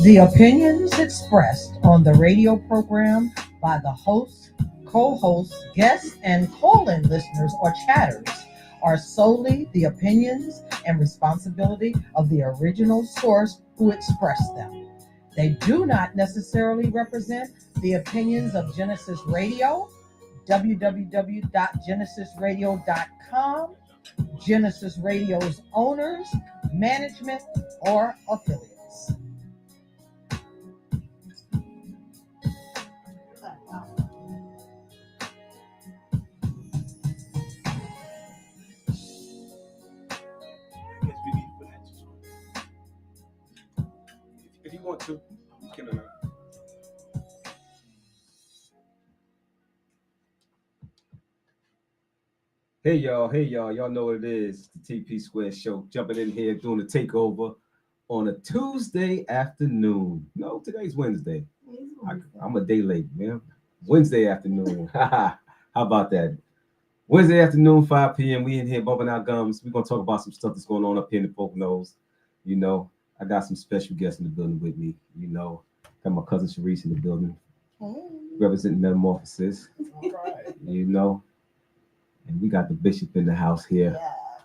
The opinions expressed on the radio program by the host, co-hosts, guests, and call-in listeners or chatters are solely the opinions and responsibility of the original source who expressed them. They do not necessarily represent the opinions of Genesis Radio, www.genesisradio.com, Genesis Radio's owners, management, or affiliates. If you want to, you can. Hey y'all, y'all know what it is. The TP Square Show, jumping in here, doing a takeover on a Tuesday afternoon. No, today's Wednesday. I'm a day late, man. Wednesday afternoon. How about that? Wednesday afternoon, 5 p.m. We in here bumping our gums. We're gonna talk about some stuff that's going on up here in the Poconos. You know, I got some special guests in the building with me. You know, got my cousin Sharice in the building, representing Metamorphosis. All right. You know, and we got the bishop in the house here.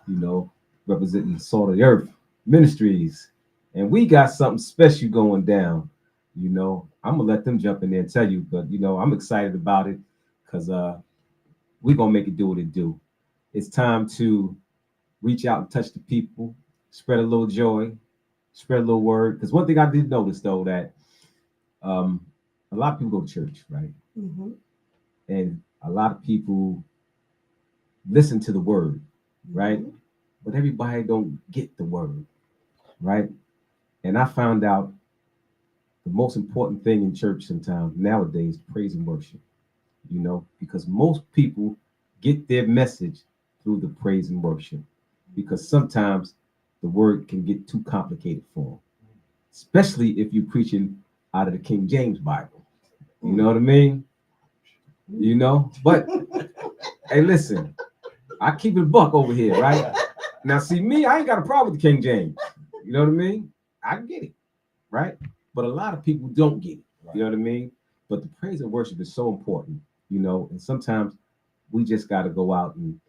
You know, representing Salt of the Earth Ministries, and we got something special going down. You know, I'm gonna let them jump in there and tell you, but you know, I'm excited about it because we're gonna make it do what it do. It's time to reach out and touch the people, spread a little joy, spread a little word. Because one thing I did notice though that a lot of people go to church, right? Mm-hmm. And a lot of people listen to the word, right? Mm-hmm. But everybody don't get the word, right? And I found out the most important thing in church sometimes nowadays, praise and worship, you know, because most people get their message through the praise and worship, because sometimes the word can get too complicated for them, especially if you're preaching out of the King James Bible. You know what I mean? You know, but hey, listen, I keep it buck over here, right? Now, see me, I ain't got a problem with the King James. You know what I mean? I get it, right? But a lot of people don't get it. You know what I mean? But the praise and worship is so important, you know, and sometimes we just got to go out and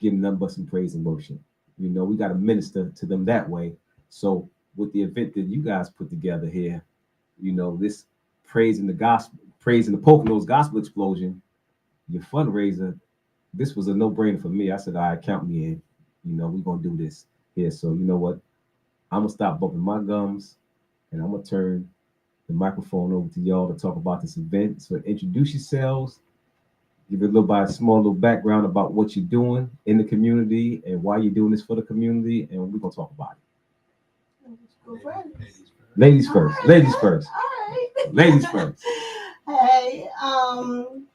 give them nothing but some praise and worship. You know, we got to minister to them that way. So with the event that you guys put together here, you know, this praise in the gospel, praise in the Poconos Gospel Explosion, your fundraiser, this was a no-brainer for me. I said, all right, count me in. You know, we're going to do this here. So you know what? I'm going to stop bumping my gums and I'm going to turn the microphone over to y'all to talk about this event. So introduce yourselves, give it a small little background about what you're doing in the community and why you're doing this for the community, and we're going to talk about it. Ladies first. Right. Ladies first. All right. Ladies first. Hey, I'm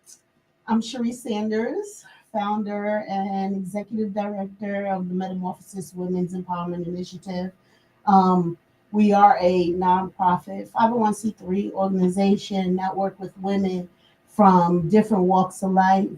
Sharice Sanders, founder and executive director of the Metamorphosis Women's Empowerment Initiative. We are a nonprofit 501c3 organization that work with women from different walks of life,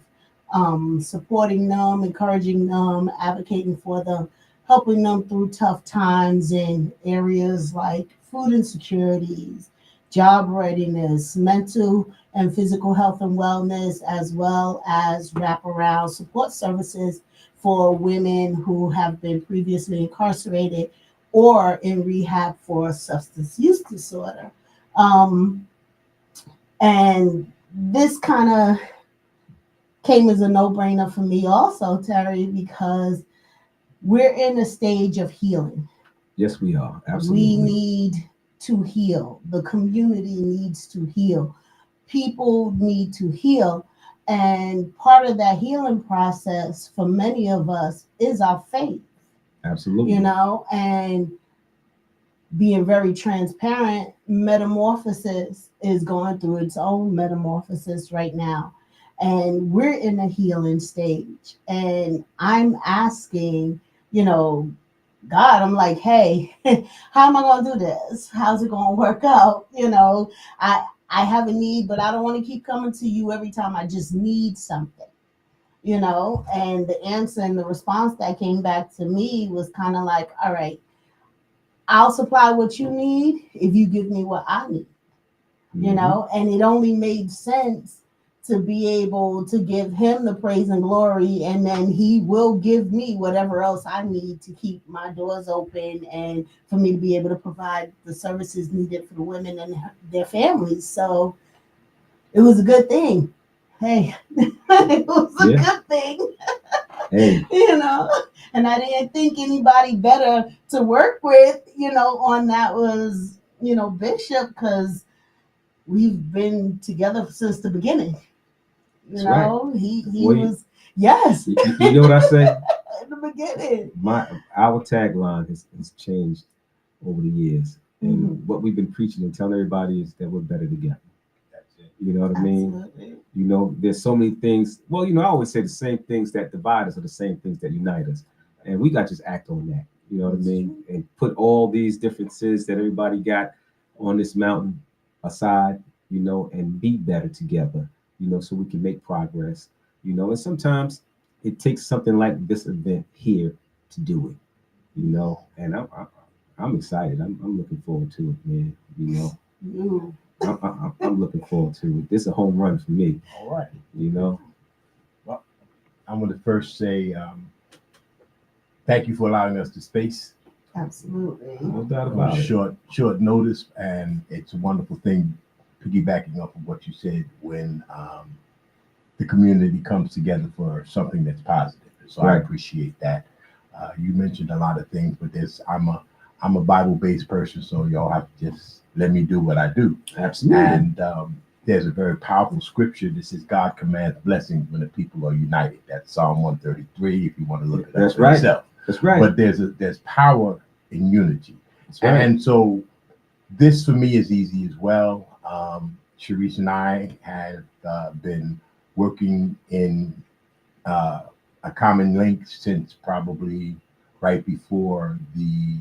supporting them, encouraging them, advocating for them, helping them through tough times in areas like food insecurities, job readiness, mental and physical health and wellness, as well as wraparound support services for women who have been previously incarcerated or in rehab for substance use disorder. And this kind of came as a no-brainer for me also, Terry, because we're in a stage of healing. Yes, we are. Absolutely. We need to heal. The community needs to heal. People need to heal. And part of that healing process for many of us is our faith. Absolutely. You know, and being very transparent, Metamorphosis is going through its own metamorphosis right now. And we're in a healing stage. And I'm asking, you know, God, I'm like, hey, how am I going to do this? How's it going to work out? You know, I have a need, but I don't want to keep coming to you every time I just need something, you know? And the answer and the response that came back to me was kind of like, all right, I'll supply what you need if you give me what I need, and it only made sense to be able to give him the praise and glory, and then he will give me whatever else I need to keep my doors open and for me to be able to provide the services needed for the women and their families. So it was a good thing. Hey, it was a good thing. Hey. And I didn't think anybody better to work with, on that was, Bishop, because we've been together since the beginning. He was, yes. You know what I say? In the beginning. Our tagline has changed over the years. And what we've been preaching and telling everybody is that we're better together. You know what I mean? Absolutely. There's so many things. Well, I always say the same things that divide us are the same things that unite us. And we got to just act on that. You know what I mean? And put all these differences that everybody got on this mountain aside, and be better together, so we can make progress, and sometimes it takes something like this event here to do it, and I'm excited. I'm looking forward to it, man. I'm looking forward to it. This is a home run for me. All right. Well, I'm going to first say thank you for allowing us the space. Absolutely. No doubt about it. Short notice, and it's a wonderful thing, piggybacking off of what you said, when the community comes together for something that's positive. So right. I appreciate that. You mentioned a lot of things, but I'm a Bible-based person, so y'all have to just let me do what I do. Absolutely. And there's a very powerful scripture that says God commands blessings when the people are united. That's Psalm 133, if you want to look at that for yourself. That's right. But there's power in unity. That's right. And so this for me is easy as well. Sharice and I have been working in a common link since probably right before the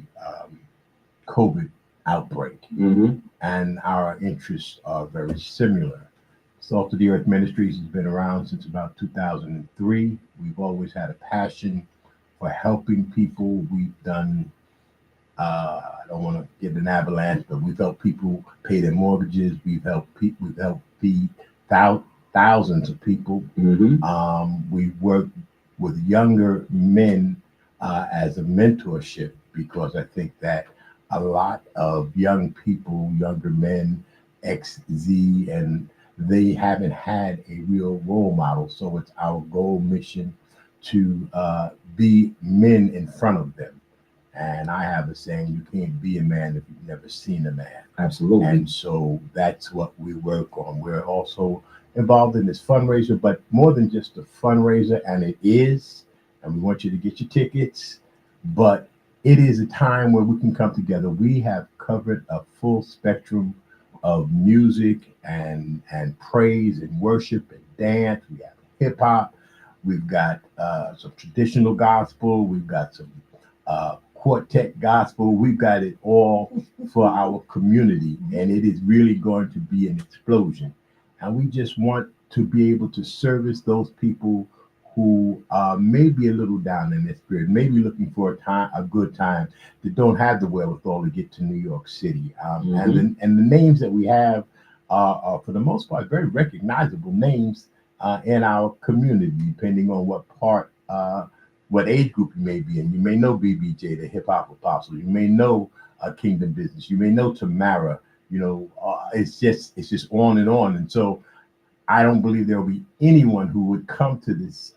COVID outbreak. And our interests are very similar. Salt of the Earth Ministries has been around since about 2003. We've always had a passion for helping people. We've done, I don't want to get an avalanche, but we've helped people pay their mortgages. We've helped feed thousands of people. We've worked with younger men as a mentorship, because I think that a lot of young people, younger men, XZ, and they haven't had a real role model. So it's our goal, mission, to be men in front of them. And I have a saying, you can't be a man if you've never seen a man. Absolutely. And so that's what we work on. We're also involved in this fundraiser, but more than just a fundraiser, and it is, and we want you to get your tickets, but it is a time where we can come together. We have covered a full spectrum of music and praise and worship and dance. We have hip hop. We've got some traditional gospel. We've got some quartet gospel. We've got it all for our community, and it is really going to be an explosion. And we just want to be able to service those people who may be a little down in their spirit, maybe looking for a good time, that don't have the wherewithal to get to New York City. And the names that we have are, for the most part, very recognizable names in our community, depending on what age group you may be in. You may know BBJ, the hip hop apostle. You may know Kingdom Business. You may know Tamara. It's just on and on. And so I don't believe there will be anyone who would come to this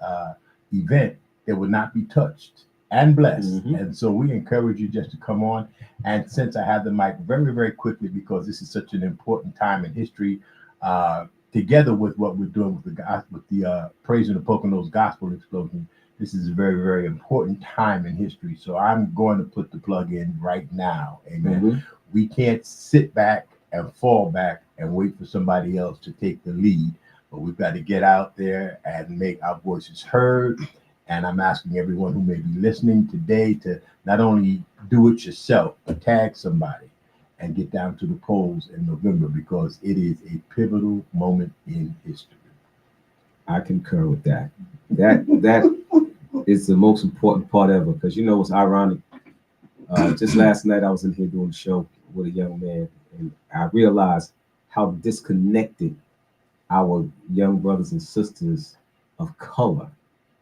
event that would not be touched and blessed. And so we encourage you just to come on. And since I have the mic, very, very quickly, because this is such an important time in history, together with what we're doing with the Praise in the Poconos Gospel Explosion, this is a very, very important time in history. So I'm going to put the plug in right now. Amen. We can't sit back and fall back and wait for somebody else to take the lead, but we've got to get out there and make our voices heard. And I'm asking everyone who may be listening today to not only do it yourself, but tag somebody and get down to the polls in November, because it is a pivotal moment in history. I concur with that. That is the most important part ever, because what's ironic, Just last night, I was in here doing a show with a young man, and I realized how disconnected our young brothers and sisters of color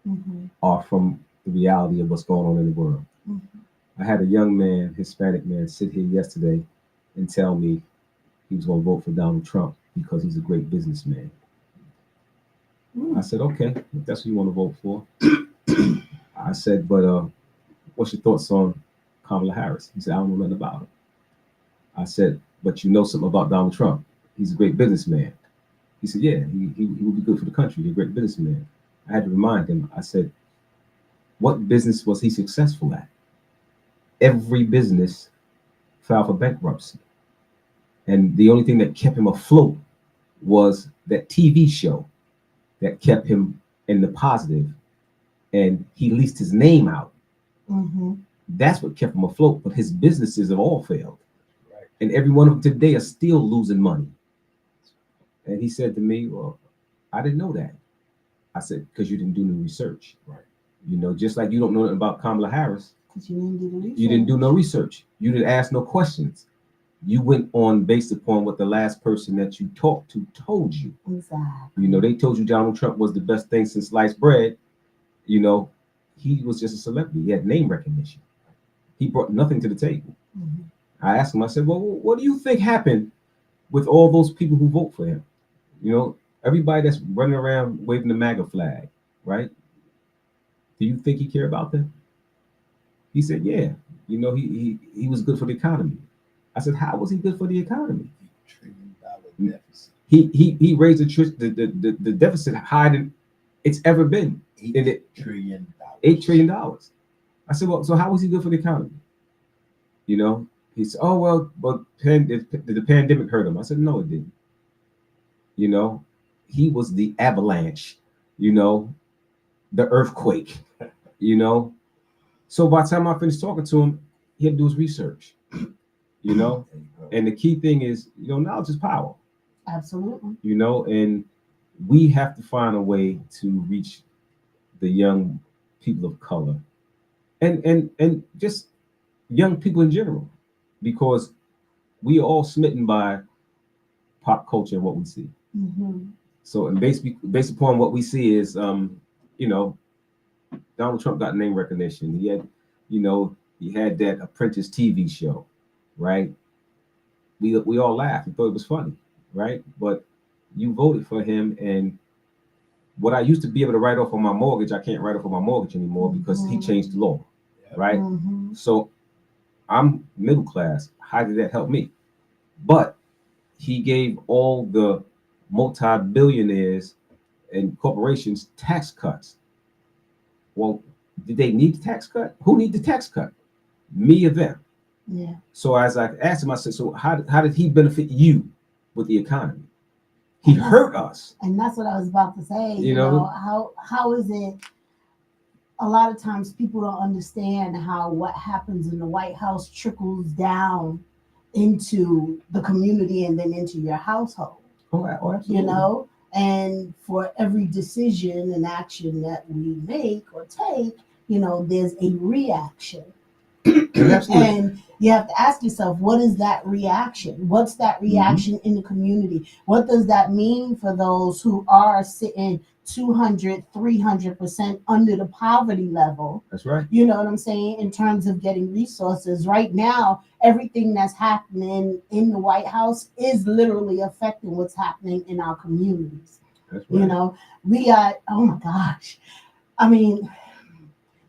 Mm-hmm. are from the reality of what's going on in the world. Mm-hmm. I had a young man, Hispanic man, sit here yesterday and tell me he was going to vote for Donald Trump because he's a great businessman. I said, okay, if that's what you want to vote for. I said, but what's your thoughts on Kamala Harris? He said, I don't know nothing about her. I said, but you know something about Donald Trump. He's a great businessman. He said, yeah, he would be good for the country. He's a great businessman. I had to remind him, I said, what business was he successful at? Every business filed for bankruptcy. And the only thing that kept him afloat was that TV show that kept him in the positive, and he leased his name out. Mm-hmm. That's what kept him afloat, but his businesses have all failed. Right. And every one of them today are still losing money. And he said to me, well, I didn't know that. I said, because you didn't do no research. Right. You know, just like you don't know nothing about Kamala Harris, Because you didn't do the research. you didn't do no research. You didn't ask no questions. You went on based upon what the last person that you talked to told you. Exactly. You know, they told you Donald Trump was the best thing since sliced bread. You know, he was just a celebrity. He had name recognition. He brought nothing to the table. Mm-hmm. I asked him, I said, well, what do you think happened with all those people who vote for him? You know, everybody that's running around waving the MAGA flag, right? Do you think he cared about them? He said, yeah. You know, he was good for the economy. I said, how was he good for the economy? $8 trillion deficit. He raised the deficit higher than it's ever been. $8 trillion. $8 trillion. I said, well, so how was he good for the economy? You know, he said, oh, well, but the pandemic hurt him. I said, no, it didn't. You know, he was the avalanche, you know, the earthquake, you know. So by the time I finished talking to him, he had to do his research, you know. And the key thing is, you know, knowledge is power. Absolutely. You know, and we have to find a way to reach the young people of color and just young people in general, because we are all smitten by pop culture and what we see. Mm-hmm. So, and based upon what we see is, you know, Donald Trump got name recognition. He had, you know, he had that Apprentice TV show, right? We all laughed and thought it was funny, right? But you voted for him, and what I used to be able to write off on my mortgage, I can't write off on my mortgage anymore because he changed the law, right? Mm-hmm. So I'm middle class. How did that help me? But he gave all the multi-billionaires and corporations tax cuts. Well, did they need the tax cut? Who need the tax cut? Me or them? Yeah. So as I asked him, I said, so how did he benefit you with the economy? He hurt us. And that's what I was about to say. You You know? know, how is it a lot of times people don't understand how what happens in the White House trickles down into the community and then into your household. Oh, absolutely. You know, and for every decision and action that we make or take, you know, there's a reaction. Absolutely. And you have to ask yourself, what is that reaction? What's that reaction in the community? What does that mean for those who are sitting 200, 300% under the poverty level? That's right. You know what I'm saying? In terms of getting resources. Right now, everything that's happening in the White House is literally affecting what's happening in our communities. That's right. You know, we got, oh my gosh. I mean,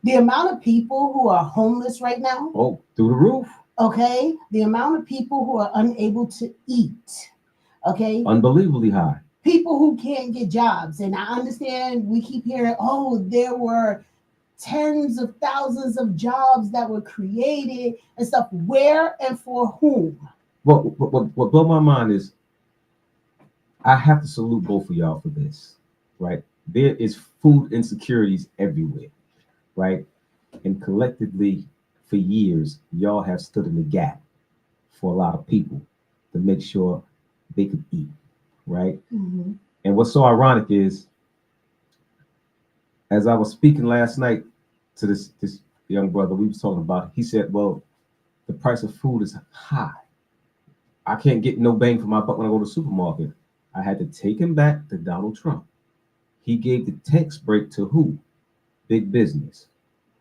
the amount of people who are homeless right now, Oh, through the roof. okay? The amount of people who are unable to eat, okay? Unbelievably high. People who can't get jobs. And I understand we keep hearing, oh, there were tens of thousands of jobs that were created and stuff. Where and for whom? What blew my mind is I have to salute both of y'all for this, right? There is food insecurities everywhere, right? And collectively, for years, y'all have stood in the gap for a lot of people to make sure they could eat, right? Mm-hmm. And what's so ironic is, as I was speaking last night to this young brother, we was talking about, he said, well, the price of food is high. I can't get no bang for my buck when I go to the supermarket. I had to take him back to Donald Trump. He gave the tax break to who? Big business.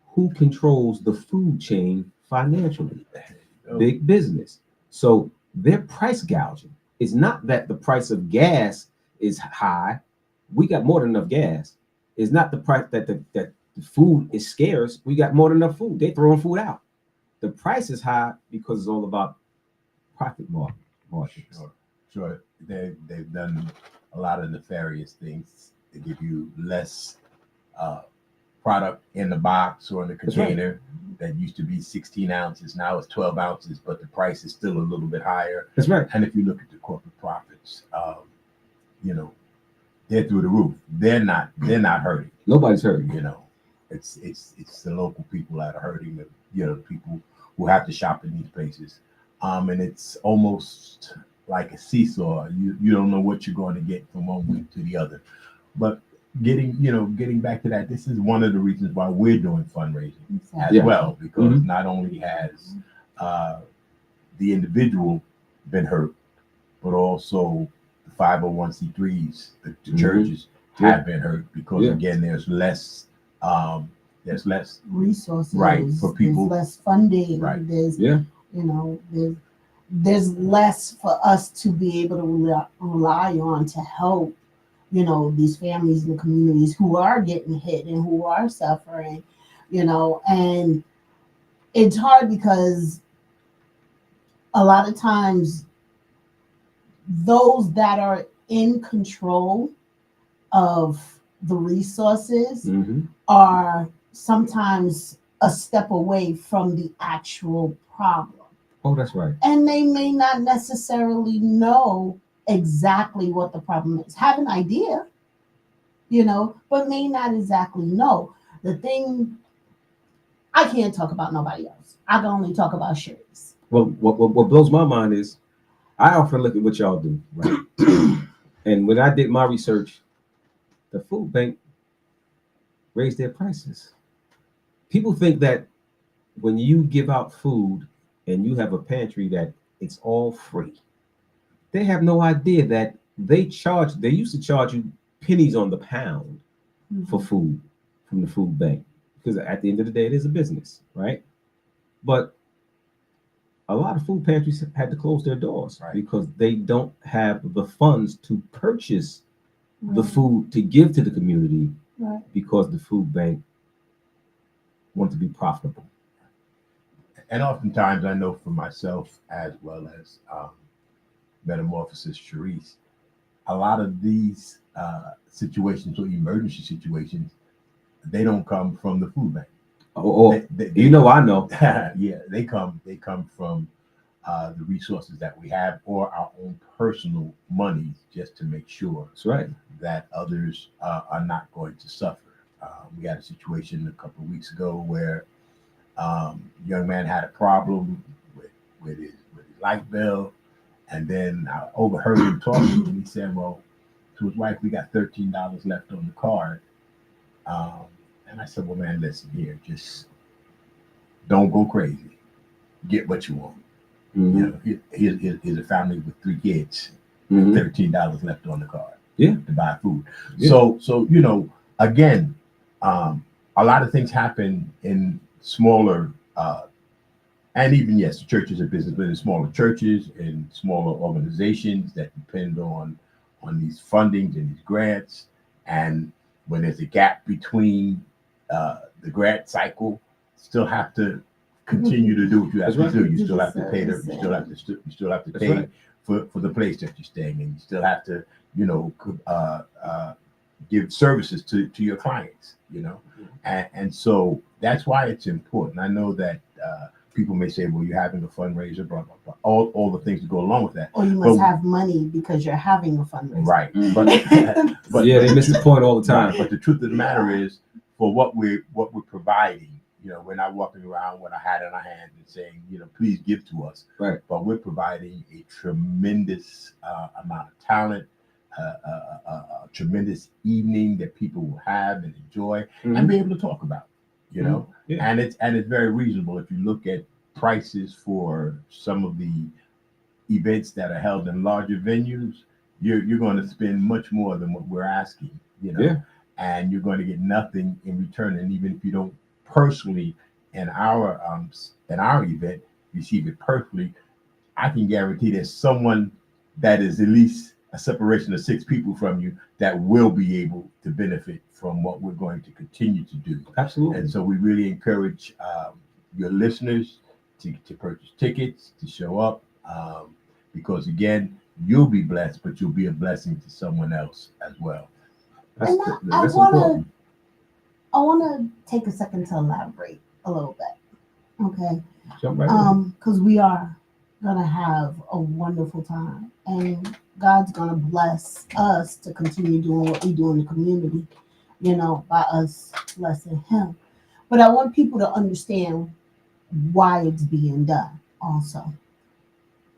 Who controls the food chain financially? Big business. So their price gouging. It's not that the price of gas is high. We got more than enough gas. It's not the price that the food is scarce. We got more than enough food. They throwing food out. The price is high because it's all about profit margins. Sure. They've done a lot of nefarious things. They give you less product in the box or in the container. That used to be 16 ounces. Now it's 12 ounces, but the price is still a little bit higher. That's right. And if you look at the corporate profits, they're through the roof. They're not hurting. Nobody's hurting. It's the local people that are hurting. The people who have to shop in these places. And it's almost like a seesaw. You don't know what you're going to get from one week to the other. But getting back to that, this is one of the reasons why we're doing fundraising as well, because not only has the individual been hurt, but also the 501c3s, the churches have been hurt because again, there's less resources, right, for people, there's less funding, right. There's less for us to be able to rely on to help these families in the communities who are getting hit and who are suffering, and it's hard because a lot of times those that are in control of the resources are sometimes a step away from the actual problem. Oh, that's right. And they may not necessarily know exactly what the problem is. Have an idea, but may not exactly know. The thing, I can't talk about nobody else. I can only talk about Sharice. Well, what blows my mind is I often look at what y'all do, right? And when I did my research, the food bank raised their prices. People think that when you give out food and you have a pantry that it's all free. They have no idea that they used to charge you pennies on the pound for food from the food bank, because at the end of the day, it is a business, right? But a lot of food pantries had to close their doors because they don't have the funds to purchase the food to give to the community because the food bank wants to be profitable. And oftentimes, I know for myself as well as Metamorphosis Sharice, a lot of these situations or emergency situations, they don't come from the food bank. I know. Yeah, they come from the resources that we have or our own personal money, just to make sure that others are not going to suffer. We had a situation a couple of weeks ago where a young man had a problem with his light bill, and then I overheard him talking, and he said, well, to his wife, we got $13 left on the card. And I said, well, man, listen here, just don't go crazy. Get what you want. Here's a family with 3 kids, $13 left on the card to buy food. So again, a lot of things happen in smaller, and even, yes, the churches are business, but in smaller churches and smaller organizations that depend on these fundings and these grants. And when there's a gap between the grant cycle, still have to continue to do what you have to do. You still have to pay you still have to pay for the place that you're staying in. You still have to, give services to your clients, and so that's why it's important. I know that people may say, well, you're having a fundraiser, blah, blah, blah, all the things that go along with that. Or you must have money because you're having a fundraiser. Right. But they miss the point all the time. But the truth of the matter is, for what we're providing, we're not walking around with a hat in our hand and saying, please give to us. Right. But we're providing a tremendous amount of talent, a tremendous evening that people will have and enjoy and be able to talk about. And it's very reasonable if you look at prices for some of the events that are held in larger venues, you're going to spend much more than what we're asking, Yeah. and you're going to get nothing in return. And even if you don't personally in our event receive it personally, I can guarantee there's someone that is at least a separation of 6 people from you that will be able to benefit from what we're going to continue to do. Absolutely. And so we really encourage your listeners to purchase tickets, to show up, because again, you'll be blessed, but you'll be a blessing to someone else as well. That's, And that's I important. want to take a second to elaborate a little bit, okay? Jump right in. Because we are gonna have a wonderful time, and God's gonna bless us to continue doing what we do in the community, by us blessing Him. But I want people to understand why it's being done also.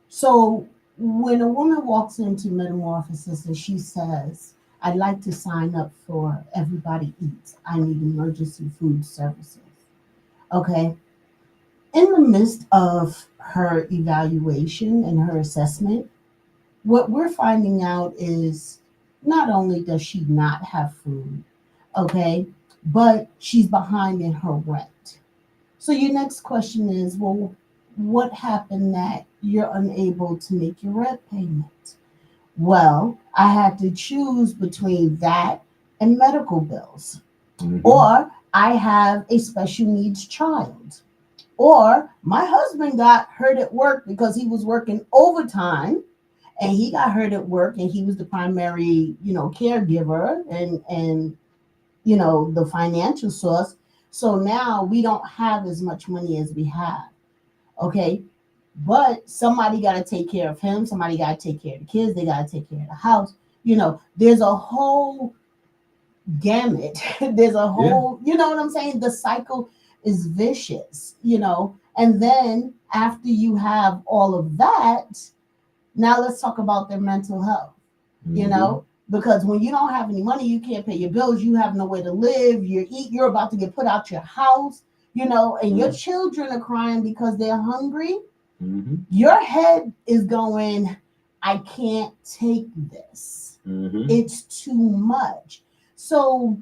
So when a woman walks into Metamorphosis and she says, I'd like to sign up for Everybody Eats, I need emergency food services. Okay. In the midst of her evaluation and her assessment, what we're finding out is not only does she not have food, okay, but she's behind in her rent. So your next question is, well, what happened that you're unable to make your rent payment? Well, I had to choose between that and medical bills. Mhm. Or I have a special needs child. Or my husband got hurt at work because he was working overtime, and he got hurt at work, and he was the primary, caregiver and the financial source. So now we don't have as much money as we have. Okay. But somebody got to take care of him. Somebody got to take care of the kids. They got to take care of the house. There's a whole gamut. There's a whole, you know what I'm saying? The cycle is vicious, and then after you have all of that, now let's talk about their mental health, Mhm. because when you don't have any money, you can't pay your bills, you have nowhere to live, you're about to get put out your house, and your children are crying because they're hungry. Mhm. Your head is going, I can't take this. Mhm. It's too much. So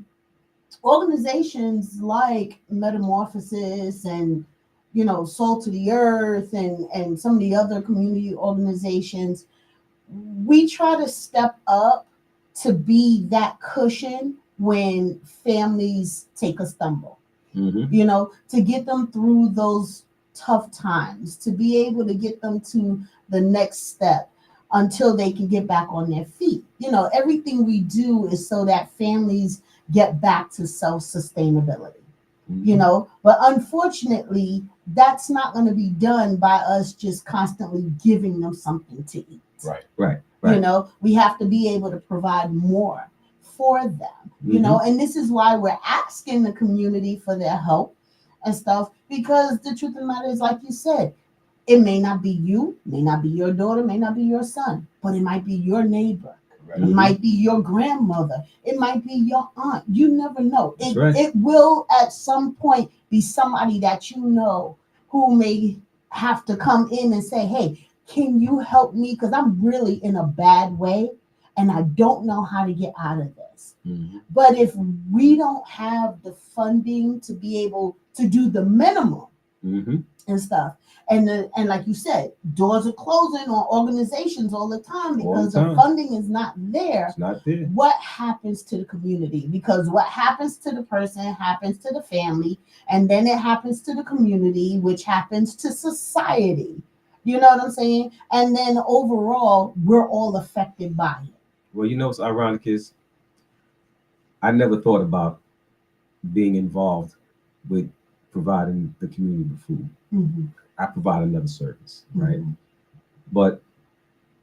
organizations like Metamorphosis and Salt to the Earth and some of the other community organizations, we try to step up to be that cushion when families take a stumble, Mhm. to get them through those tough times, to be able to get them to the next step until they can get back on their feet. Everything we do is so that families get back to self-sustainability. But unfortunately, that's not going to be done by us just constantly giving them something to eat. Right. Right. Right. We have to be able to provide more for them, and this is why we're asking the community for their help and stuff, because the truth of the matter is, like you said, it may not be you, may not be your daughter, may not be your son, but it might be your neighbor. Right. It might be your grandmother. It might be your aunt. You never know. That's right. It will at some point be somebody that who may have to come in and say, hey, can you help me? Because I'm really in a bad way and I don't know how to get out of this. Mhm. But if we don't have the funding to be able to do the minimum Mhm. and stuff, and like you said, doors are closing on organizations all the time because All the the time. funding is not there. It's not there. What happens to the community? Because what happens to the person happens to the family, and then it happens to the community, which happens to society. You know what I'm saying? And then overall, we're all affected by it. Well, what's ironic is I never thought about being involved with providing the community with food. Mhm. I provide another service, right? Mhm. But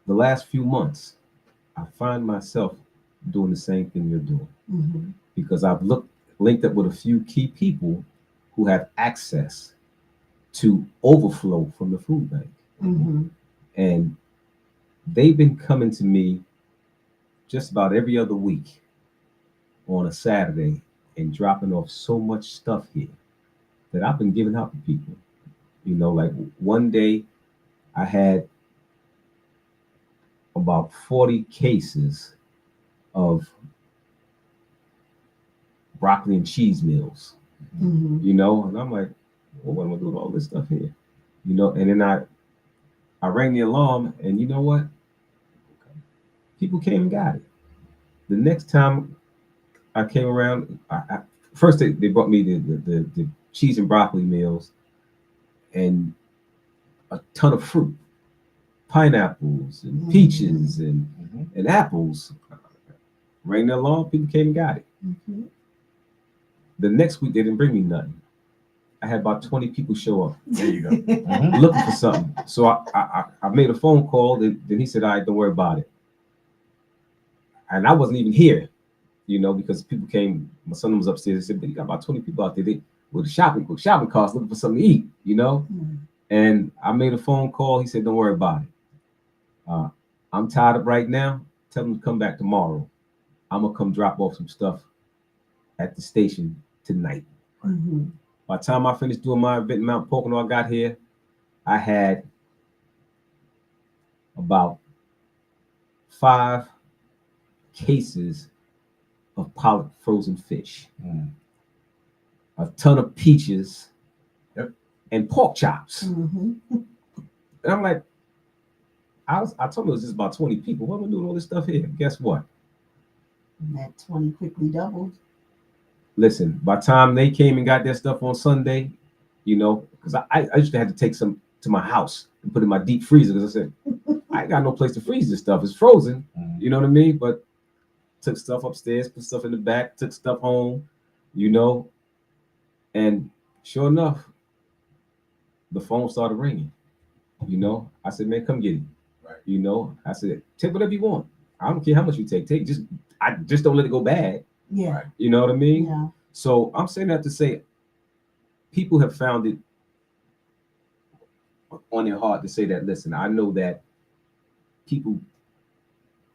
the last few months, I find myself doing the same thing you're doing Mhm. because I've linked up with a few key people who have access to overflow from the food bank, Mhm. and they've been coming to me just about every other week on a Saturday and dropping off so much stuff here that I've been giving out to people. You know, like one day I had about 40 cases of broccoli and cheese meals, Mhm. you know, and I'm like, well, what am I doing with all this stuff here? You know, and then I rang the alarm, and you know what? People came and got it. The next time I came around, first they brought me the cheese and broccoli meals and a ton of fruit, pineapples and peaches and apples. Rang the alarm, people came and got it. Mhm. The next week they didn't bring me nothing. I had about 20 people show up There you go. looking for something. So I made a phone call. Then he said, "All right, don't worry about it." And I wasn't even here, you know, because people came. My son was upstairs. He said, "But you got about 20 people out there with shopping carts looking for something to eat," you know. Mhm. And I made a phone call. He said, "Don't worry about it. I'm tied up right now. Tell them to come back tomorrow. I'm gonna come drop off some stuff at the station tonight." Mhm. By the time I finished doing my event in Mount Pocono, I got here, I had about 5 cases of Pollock frozen fish, a ton of peaches, and pork chops. Mhm. And I'm like, I told him it was just about 20 people. What am I doing all this stuff here? Guess what? And that 20 quickly doubled. Listen, by the time they came and got their stuff on Sunday, you know, because I used to have to take some to my house and put it in my deep freezer because I said, I ain't got no place to freeze this stuff. It's frozen. You know what I mean? But took stuff upstairs, put stuff in the back, took stuff home, you know, and sure enough, the phone started ringing. You know, I said, "Man, come get it." Right. You know, I said, "Take whatever you want. I don't care how much you take. I just don't let it go bad." Yeah. Right. You know what I mean? Yeah. So I'm saying that to say, people have found it on their heart to say that. Listen, I know that people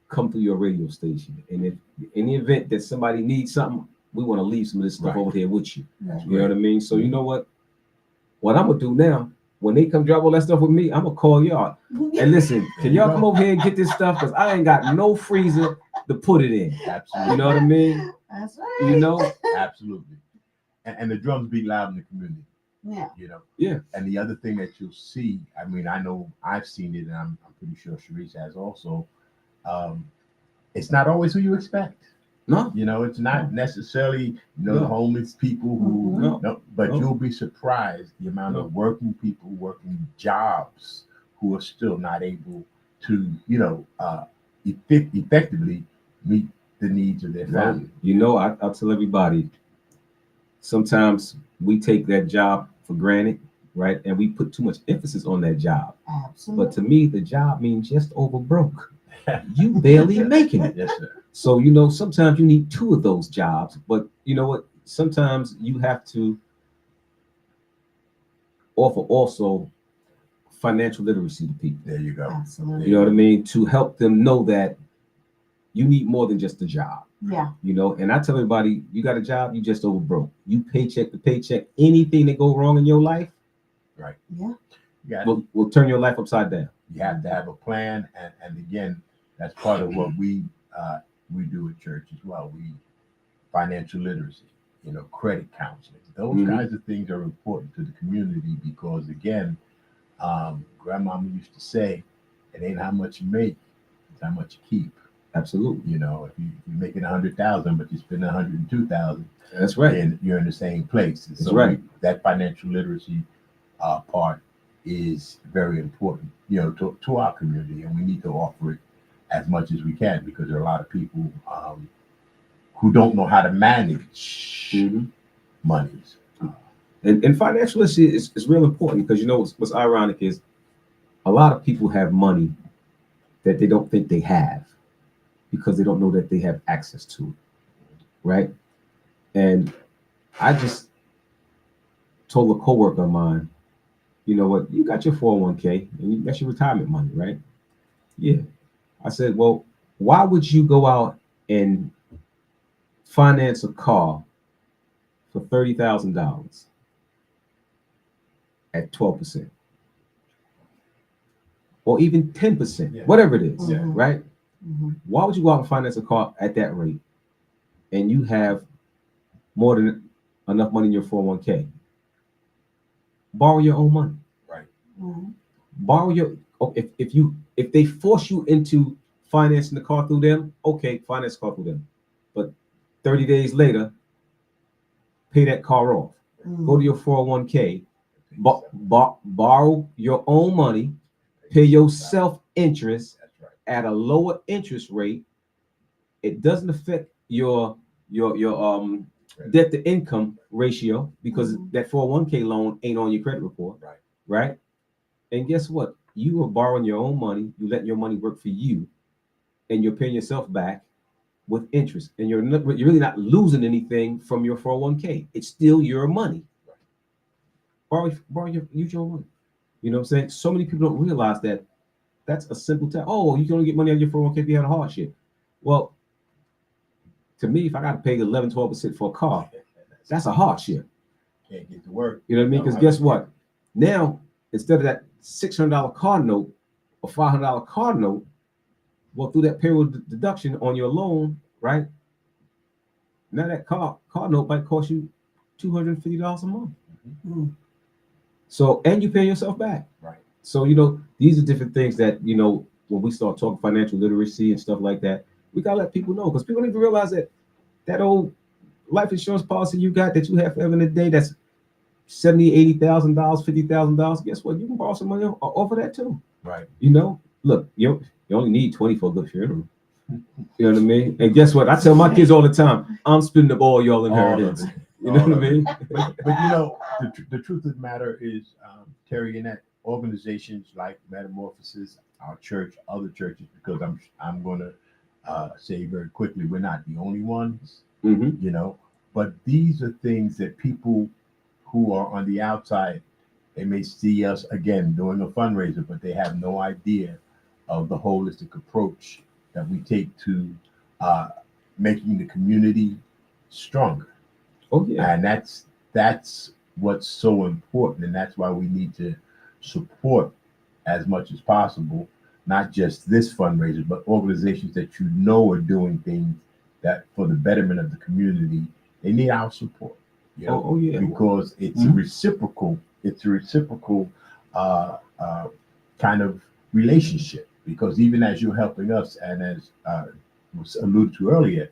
come through your radio station, and if in the event that somebody needs something, we want to leave some of this stuff Right. over here with you. Right. You know what I mean? So you know what? What I'm gonna do now, when they come drop all that stuff with me, I'm gonna call y'all. And listen, can y'all come over here and get this stuff? Because I ain't got no freezer to put it in. Absolutely. You know what I mean? That's right. You know? Absolutely. And the drums beat loud in the community. Yeah. You know. Yeah. And the other thing that you'll see, I mean, I know I've seen it, and I'm pretty sure Sharice has also. It's not always who you expect. No. You know, it's not necessarily the homeless people who but you'll be surprised the amount of working people working jobs who are still not able to, effectively meet the needs of their family. You know, I'll tell everybody, sometimes we take that job for granted, right? And we put too much emphasis on that job. Absolutely. But to me, the job means just over broke. You barely making it. Yes, sir. So, you know, sometimes you need 2 of those jobs, but you know what? Sometimes you have to offer also financial literacy to people. There you go. Absolutely. You know what I mean? To help them know that you need more than just a job. Yeah. You know, and I tell everybody, you got a job, you just over broke. You paycheck to paycheck. Anything that go wrong in your life, Right. Yeah. will turn your life upside down. You have to have a plan, and again, that's part of what we do at church as well. We financial literacy, credit counseling. Those kinds of things are important to the community because, again, grandmama used to say, "It ain't how much you make, it's how much you keep." Absolutely. You know, if you're making 100,000, but you spend 102,000, that's right, and you're in the same place. And that's so right. That financial literacy part is very important, to our community, and we need to offer it as much as we can because there are a lot of people who don't know how to manage monies. And financial literacy is real important because, you know, what's ironic is a lot of people have money that they don't think they have because they don't know that they have access to it, right? And I just told a coworker of mine, you know what, you got your 401k and that's your retirement money, right? Yeah. I said, well, why would you go out and finance a car for $30,000 at 12%, or even 10%, Yeah. whatever it is, Mhm. right? Mhm. Why would you go out and finance a car at that rate, and you have more than enough money in your 401k? Borrow your own money. Mhm. Borrow your. If they force you into financing the car through them, okay, finance the car through them. But 30 days later, pay that car off. Go to your 401k, borrow your own money, pay yourself interest That's right. at a lower interest rate. It doesn't affect your debt to income ratio because that 401k loan ain't on your credit report, Right. right? And guess what? You are borrowing your own money. You let your money work for you, and you're paying yourself back with interest. And you're really not losing anything from your 401k. It's still your money. Use your own money. You know what I'm saying? So many people don't realize that that's a simple test. Oh, you can only get money out of your 401k if you had a hardship. Well, to me, if I got to pay 11, 12% for a car, that's a hardship. Can't get to work. You know what I mean? Because guess what? Now, instead of that $600 car note or $500 car note, well, through that payroll deduction on your loan, right? Now that car note might cost you $250 a month. Mhm. So, and you pay yourself back. Right. So, these are different things that, when we start talking financial literacy and stuff like that, we got to let people know, because people need to realize that old life insurance policy you got that you have forever and a day, that's $70,000, $80,000, $50,000. Guess what? You can borrow some money off of that too. Right. Look, you only need 20 for a good funeral. You know what I mean? And guess what? I tell my kids all the time, I'm spending up all y'all inheritance. You know what I mean? But the truth of the matter is, Terry, in that organizations like Metamorphosis, our church, other churches, because I'm going to say very quickly, we're not the only ones, but these are things that people who are on the outside, they may see us again doing a fundraiser, but they have no idea of the holistic approach that we take to making the community stronger. Oh yeah. And that's what's so important, and that's why we need to support as much as possible, not just this fundraiser, but organizations that are doing things that for the betterment of the community. They need our support. Oh yeah. Because it's a reciprocal. It's a reciprocal kind of relationship. Because even as you're helping us, and as was alluded to earlier,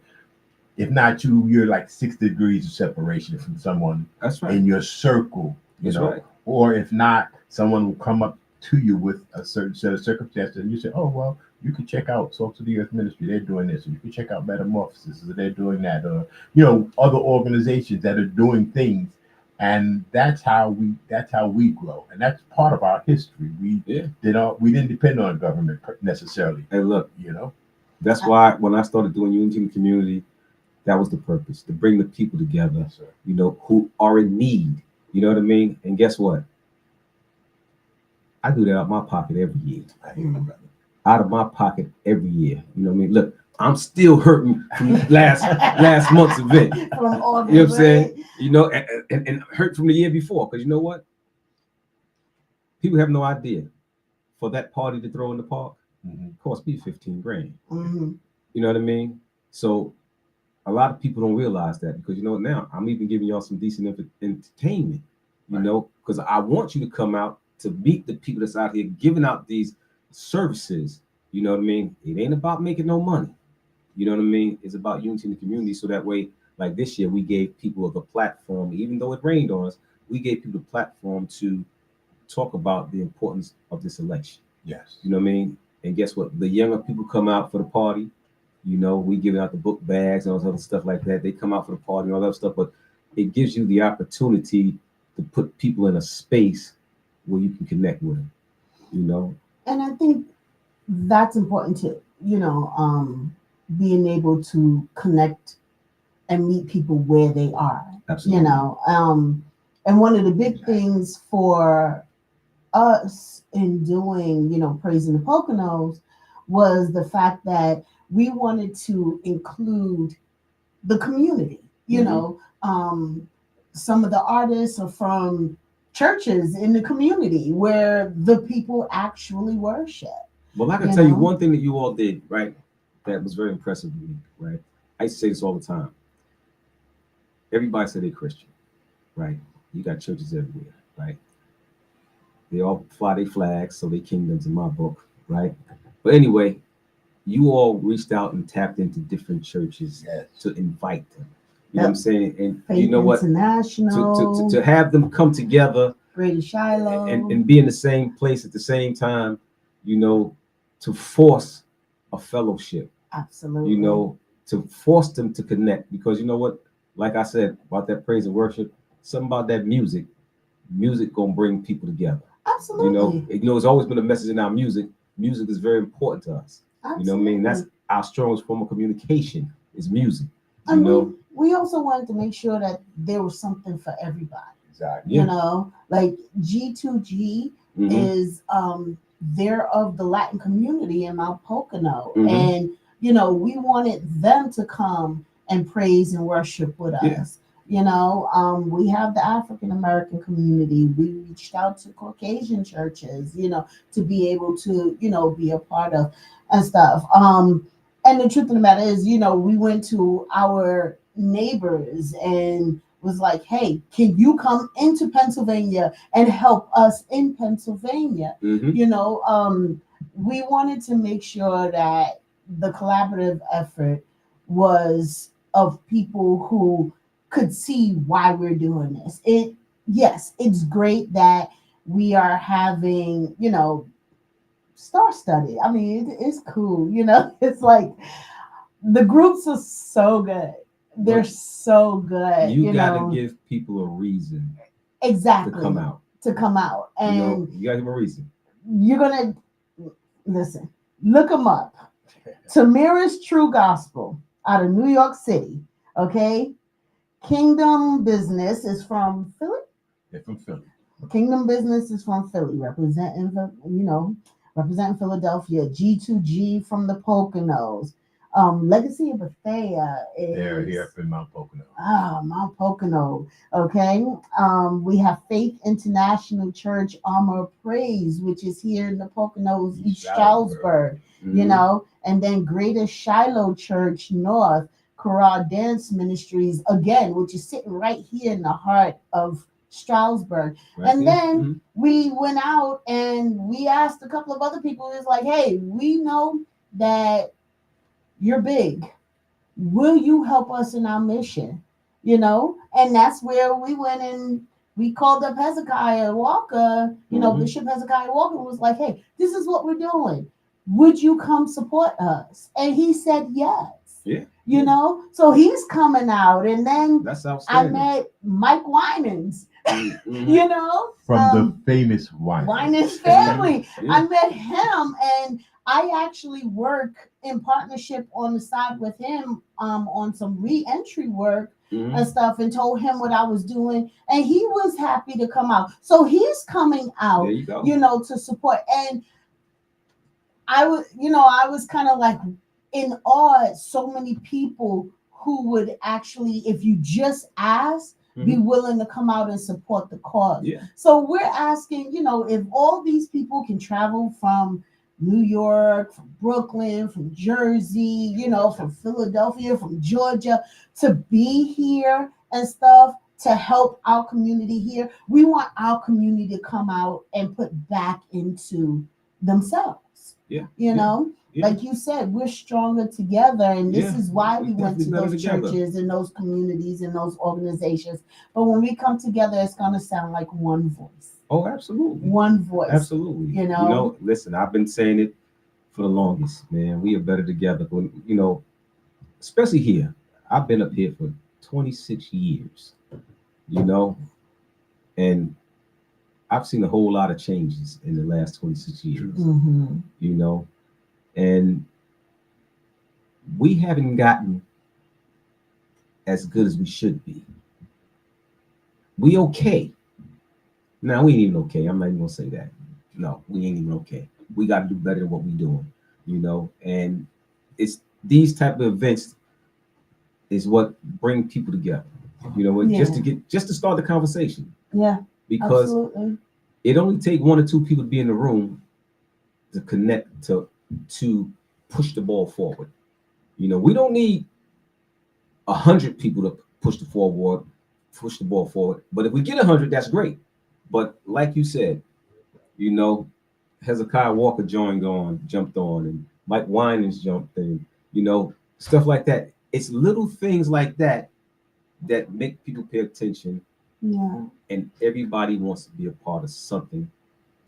if not you, you're like 6 degrees of separation from someone That's right. in your circle, That's right. Or if not, someone will come up to you with a certain set of circumstances, and you say, "Oh well, you can check out Salt of the Earth Ministry. They're doing this, or you can check out Metamorphosis, or they're doing that, or other organizations that are doing things." And that's how we grow, and that's part of our history. We didn't depend on government necessarily. And look, that's why when I started doing Unity in the Community, that was the purpose, to bring the people together, who are in need. You know what I mean? And guess what? I do that out of my pocket every year. I hear you, brother. Out of my pocket every year. You know what I mean? Look, I'm still hurting from last month's event. You know what I'm saying? And hurt from the year before. Because you know what? People have no idea. For that party to throw in the park, cost me $15,000. Mm-hmm. You know what I mean? So a lot of people don't realize that, because now I'm even giving y'all some decent entertainment, because I want you to come out to meet the people that's out here giving out these services. You know what I mean? It ain't about making no money. You know what I mean? It's about unity in the community. So that way, like this year, we gave people the platform, even though it rained on us, we gave people the platform to talk about the importance of this election. Yes. You know what I mean? And guess what? The younger people come out for the party. We give out the book bags and all this other stuff like that. They come out for the party and all that stuff, but it gives you the opportunity to put people in a space where you can connect with them, And I think that's important to, being able to connect and meet people where they are. Absolutely. And one of the big things for us in doing, Praising the Poconos was the fact that we wanted to include the community. Some of the artists are from churches in the community where the people actually worship. Well, I can You tell you know? one thing that you all did, right? That was very impressive to me, right? I used to say this all the time. Everybody said they're Christian, right? You got churches everywhere, right? They all fly their flags, so they kingdoms in my book, right? But anyway, you all reached out and tapped into different churches Yes. to invite them. You know what I'm Yep. saying? And Faith you know what? International, To have them come together Greater Shiloh. and be in the same place at the same time, you know, to force a fellowship, Absolutely. you know, to force them to connect. Because you know what? Like I said about that praise and worship, something about that music gonna bring people together. Absolutely. You know, it's always been a message in our music. Music is very important to us. Absolutely. You know what I mean? That's our strongest form of communication is music. You And know, we also wanted to make sure that there was something for everybody. Exactly. Yeah. You know, like G2G Mhm. is they're of the Latin community in Mount Pocono. Mhm. And you know, we wanted them to come and praise and worship with Yeah. us. You know, we have the African American community. We reached out to Caucasian churches, you know, to be able to, you know, be a part of and stuff. And the truth of the matter is, you know, we went to our neighbors and was like, hey, can you come into Pennsylvania and help us in Pennsylvania? Mhm. You know, we wanted to make sure that the collaborative effort was of people who could see why we're doing this. Yes, it's great that we are having, you know, star study. I mean, it's cool, you know. It's like the groups are so good. They're Well, so good. you You got know, to give people a reason to exactly come out. to come out, You know, and you got to give them a reason. you're gonna listen. Look them up. Tamira's True Gospel out of New York City. Okay, Kingdom Business is from Philly. They're from Philly. Kingdom Business is from Philly, representing representing Philadelphia. G2G from the Poconos. Legacy of Bethea They're is here up in Mount Pocono. Mount Pocono. Okay. We have Faith International Church Armor of Praise, which is here in the Poconos, East Stroudsburg, you Mhm. know, and then Greater Shiloh Church North, Chorale Dance Ministries, again, which is sitting right here in the heart of Stroudsburg. Right And there. then Mhm. we went out and we asked a couple of other people, it's like, hey, we know that you're big. Will you help us in our mission? You know, and that's where we went and we called up Hezekiah Walker. You know, Mhm. Bishop Hezekiah Walker was like, hey, this is what we're doing. Would you come support us? And he said yes. Yeah. You know, so he's coming out. And then That's I outstanding. met Mike Winans, Mhm. you know, From the famous wine. Winans family. Yeah. I met him, and I actually work in partnership on the side with him on some re-entry work Mhm. and stuff, and told him what I was doing, and he was happy to come out. So he's coming out, There you go. you know, to support. And I was kind of like in awe at so many people who would actually, if you just ask, be willing to come out and support the cause. Yeah. So we're asking, you know, if all these people can travel from New York, from Brooklyn, from Jersey, you know, from Philadelphia, from Georgia, to be here and stuff to help our community here, we want our community to come out and put back into themselves. Yeah. You know, Yeah. like you said, we're stronger together, and this Yeah. is why we We're went to definitely better those together. churches and those communities and those organizations. But when we come together, it's gonna sound like one voice. Oh, absolutely. One voice. Absolutely. You know? Listen, I've been saying it for the longest, man. We are better together. When especially here. I've been up here for 26 years, and I've seen a whole lot of changes in the last 26 years, Mm-hmm. and we haven't gotten as good as we should be. We okay. Now we ain't even okay. I'm not even gonna say that. No, we ain't even okay. We gotta do better than what we doing, and it's these type of events is what bring people together. Yeah. Just to start the conversation. Yeah. because Absolutely. it only take one or two people to be in the room to connect to push the ball forward. We don't need 100 people to push the ball forward. But if we get 100, that's great. But like you said, you know, Hezekiah Walker jumped on, and Mike Winans jumped in, stuff like that. It's little things like that that make people pay attention, Yeah. and everybody wants to be a part of something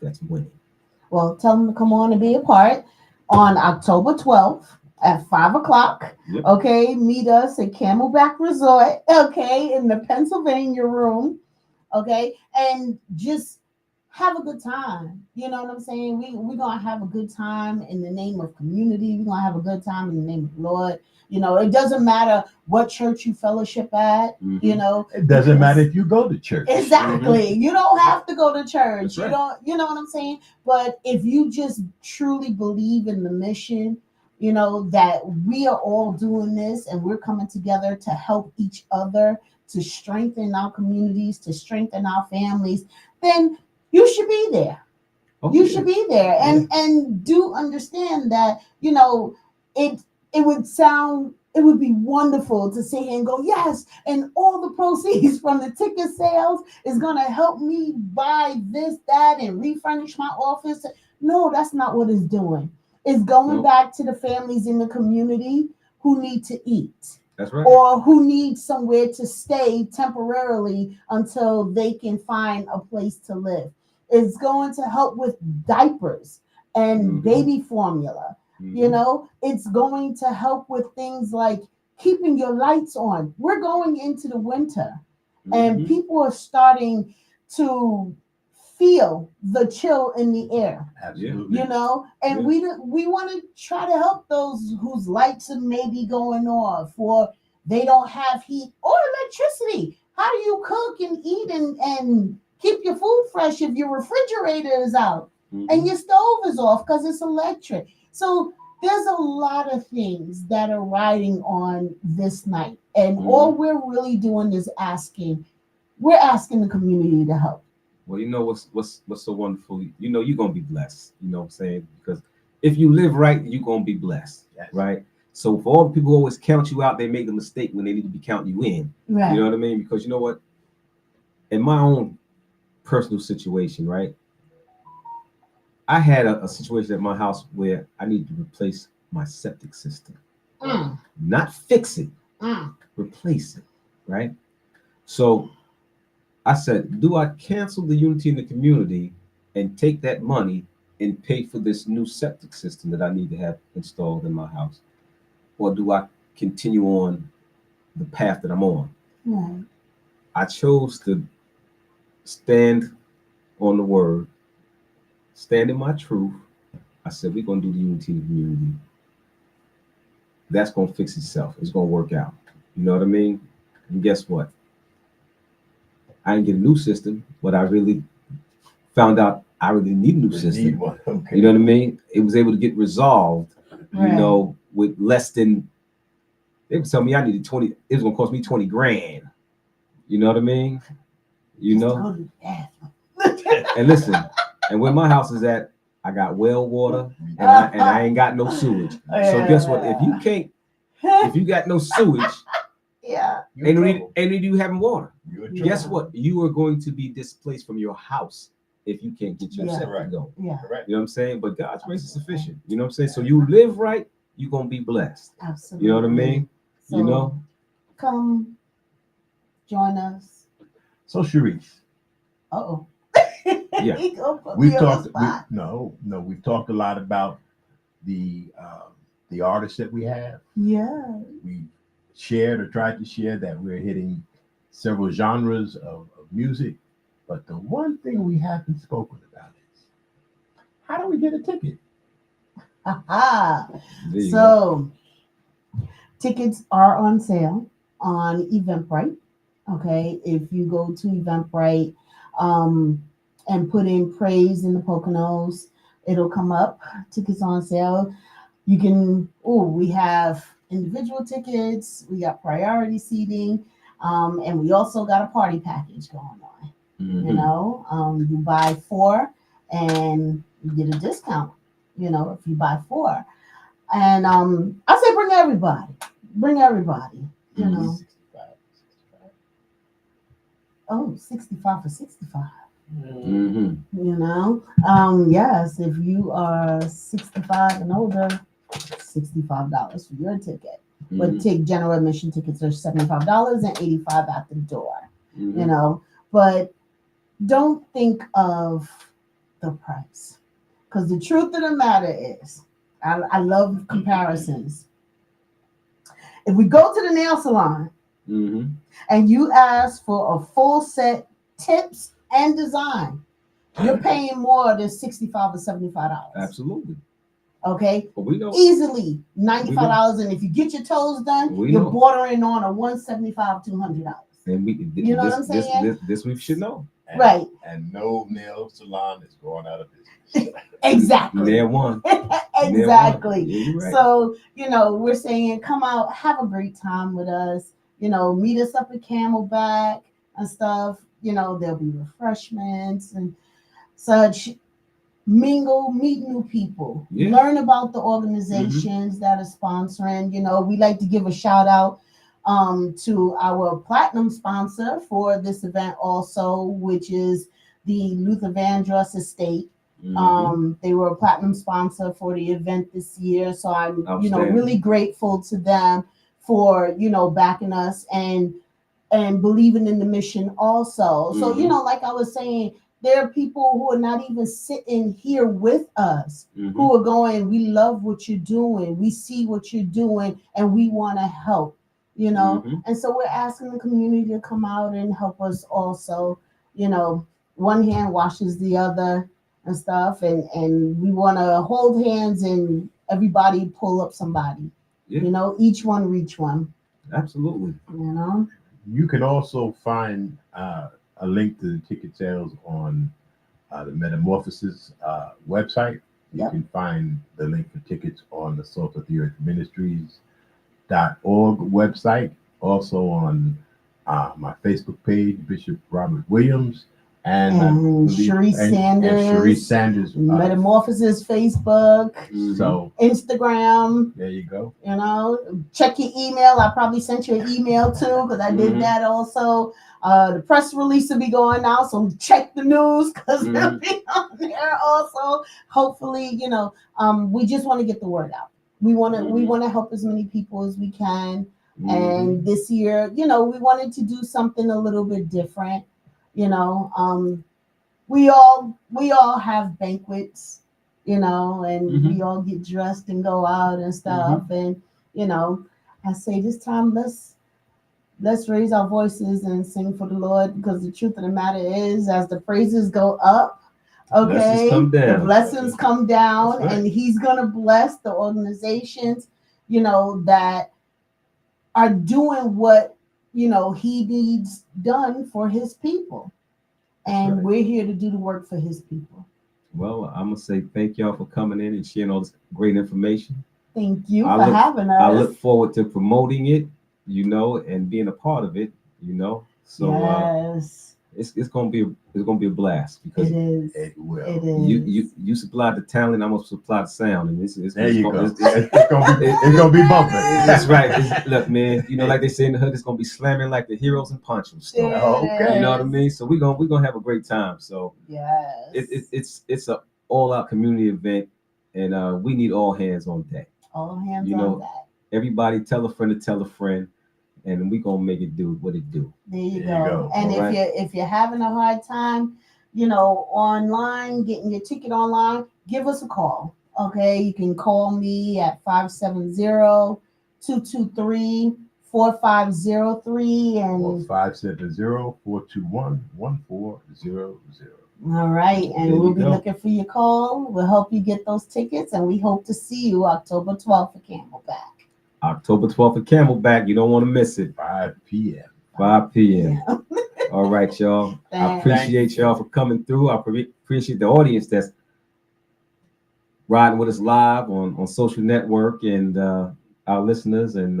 that's winning. Well, tell them to come on and be a part on October 12th at 5 o'clock. Yep. Okay, meet us at Camelback Resort. Okay, in the Pennsylvania room. Okay, and just have a good time. You know what I'm saying? We're gonna have a good time in the name of community. We're gonna have a good time in the name of the Lord. It doesn't matter what church you fellowship at. Mhm. It doesn't matter if you go to church. Exactly. You don't have to go to church. That's right. You know what I'm saying? But if you just truly believe in the mission, that we are all doing this and we're coming together to help each other, to strengthen our communities, to strengthen our families, then you should be there. Okay. You should be there, and do understand that it it would be wonderful to sit here and go, yes, and all the proceeds from the ticket sales is going to help me buy this, that, and refurnish my office. No, that's not what it's doing. It's going Nope. back to the families in the community who need to eat. That's right. Or who need somewhere to stay temporarily until they can find a place to live. It's going to help with diapers and baby formula. It's going to help with things like keeping your lights on. We're going into the winter, and people are starting to feel the chill in the air. Absolutely. And we want to try to help those whose lights are maybe going off, or they don't have heat or electricity. How do you cook and eat and keep your food fresh if your refrigerator is out and your stove is off because it's electric? So there's a lot of things that are riding on this night, and all we're really doing is we're asking the community to help. Well, what's so wonderful. You're gonna be blessed. You know what I'm saying? Because if you live right, you're gonna be blessed. Yes. Right. So for all the people who always count you out, they make a mistake when they need to be counting you in. Right. You know what I mean? Because you know what? In my own personal situation, right? I had a situation at my house where I needed to replace my septic system. Not fix it, replace it, right? So I said, do I cancel the unity in the community and take that money and pay for this new septic system that I need to have installed in my house? Or do I continue on the path that I'm on? Right. I chose to stand on the word, stand in my truth. I said, we're going to do the unity in the community. That's going to fix itself. It's going to work out. You know what I mean? And guess what? I didn't get a new system, but I really found out I really need a new system. Need one. Okay. You know what I mean? It was able to get resolved, Right. with less than, they would tell me I needed 20, it was going to cost me 20 grand. You know what I mean? And listen, and where my house is at, I got well water and I ain't got no sewage. So guess what? If you got no sewage, yeah, ain't no need you having water. Yeah. Guess what? You are going to be displaced from your house if you can't get your septic going. Yeah. Correct. You know what I'm saying? But God's grace is sufficient. You know what I'm saying? So you live right, you're gonna be blessed. Absolutely. You know what I mean? So, come join us. So Sharice. Uh-oh. Yeah. We've talked a lot about the artists that we have. Yeah. We shared or tried to share that we're hitting several genres of music. But the one thing we haven't spoken about is, how do we get a ticket? So tickets are on sale on Eventbrite. Okay. If you go to Eventbrite and put in Praise in the Poconos, it'll come up. Tickets on sale. You can, we have individual tickets, we got priority seating, and we also got a party package going on. Mhm. You know, you buy 4 and you get a discount. You know, if you buy 4, and I say bring everybody, bring everybody. You Mhm. know, 65, 65. oh, 65 for 65. Mhm. You know, yes, if you are 65 and older, $65 for your ticket. But Mhm. take general admission tickets are $75 and 85 at the door. You Mhm. know, but don't think of the price, because the truth of the matter is, I love comparisons. If we go to the nail salon Mhm. and you ask for a full set tips and design, you're paying more than $65 or $75. Absolutely. Okay, But we know. easily We know. $95, and if you get your toes done, We you're know. bordering on a $175, $200. And we You know what this I'm this saying? this we should know. And, Right. And no nail salon is going out of business. Exactly. Nail one. Exactly. Yeah, you're right. So, you know, we're saying come out, have a great time with us. You know, meet us up at Camelback and stuff. You know, there'll be refreshments and such. Mingle, meet new people, Yeah. learn about the organizations that are sponsoring. You know, we like to give a shout out to our platinum sponsor for this event also, which is the Luther Vandross Estate. Mhm. They were a platinum sponsor for the event this year, so I'm, you know, Outstanding. really grateful to them for, you know, backing us and believing in the mission also. So, you Mhm. know, like I was saying, there are people who are not even sitting here with us Mhm. who are going, we love what you're doing, we see what you're doing, and we want to help, you know. Mhm. And so we're asking the community to come out and help us also. You know, one hand washes the other and stuff, and we want to hold hands and everybody pull up somebody. Yeah. You know, each one reach one. Absolutely. You know. You can also find a link to the ticket sales on the Metamorphosis website. You Yep. can find the link for tickets on the Salt of the Earth Ministries.org website. Also on my Facebook page, Bishop Robert Williams, and Sharice Sanders, Sharice Sanders. Metamorphosis, Facebook, Mhm. So Instagram. there you go. You know, check your email. I probably sent you an email too because I did Mhm. that also. The press release will be going out, so check the news because it'll be on there also. Hopefully, you know, we just want to get the word out. We want to help as many people as we can. Mhm. And this year, you know, we wanted to do something a little bit different. You know, we all have banquets, you know, and Mhm. we all get dressed and go out and stuff. And you know, I say this time let's raise our voices and sing for the Lord, because the truth of the matter is, as the praises go up, Blessings okay, come the down. blessings come down, That's right. and He's gonna bless the organizations, you know, that are doing what, you know, He needs done for His people. And right. we're here to do the work for His people. Well, I'm gonna say thank y'all for coming in and sharing all this great information. Thank you I for look- having I us. look forward to promoting it, you know, and being a part of it, you know. So Yes, it's gonna be a blast because it is. It will. It is. you supply the talent, I'm gonna supply the sound, and it's There you go. It's It's gonna be bumping. That's right. Look, man, you know, like they say in the hood, it's gonna be slamming like the Heroes and Poncho store. Okay. You know what I mean? So we're gonna have a great time. So Yes. it's a all out community event, and we need all hands on deck. All hands You on know, that. everybody tell a friend to tell a friend, and we gonna make it do what it do. There you There you go. go. And All right. if you're having a hard time, you know, online, getting your ticket online, give us a call. Okay. You can call me at 570-223-4503. Or And 570-421-1400. all right. And There we'll you be go. looking for your call. We'll help you get those tickets. And we hope to see you October 12th for Camelback. October 12th at Camelback. You don't want to miss it. 5 p.m. 5 p.m. Yeah. All right, y'all. I Thanks. appreciate y'all for coming through. I appreciate the audience that's riding with us live on social network, and our listeners. And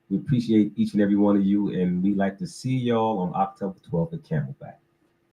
we appreciate each and every one of you. And we like to see y'all on October 12th at Camelback.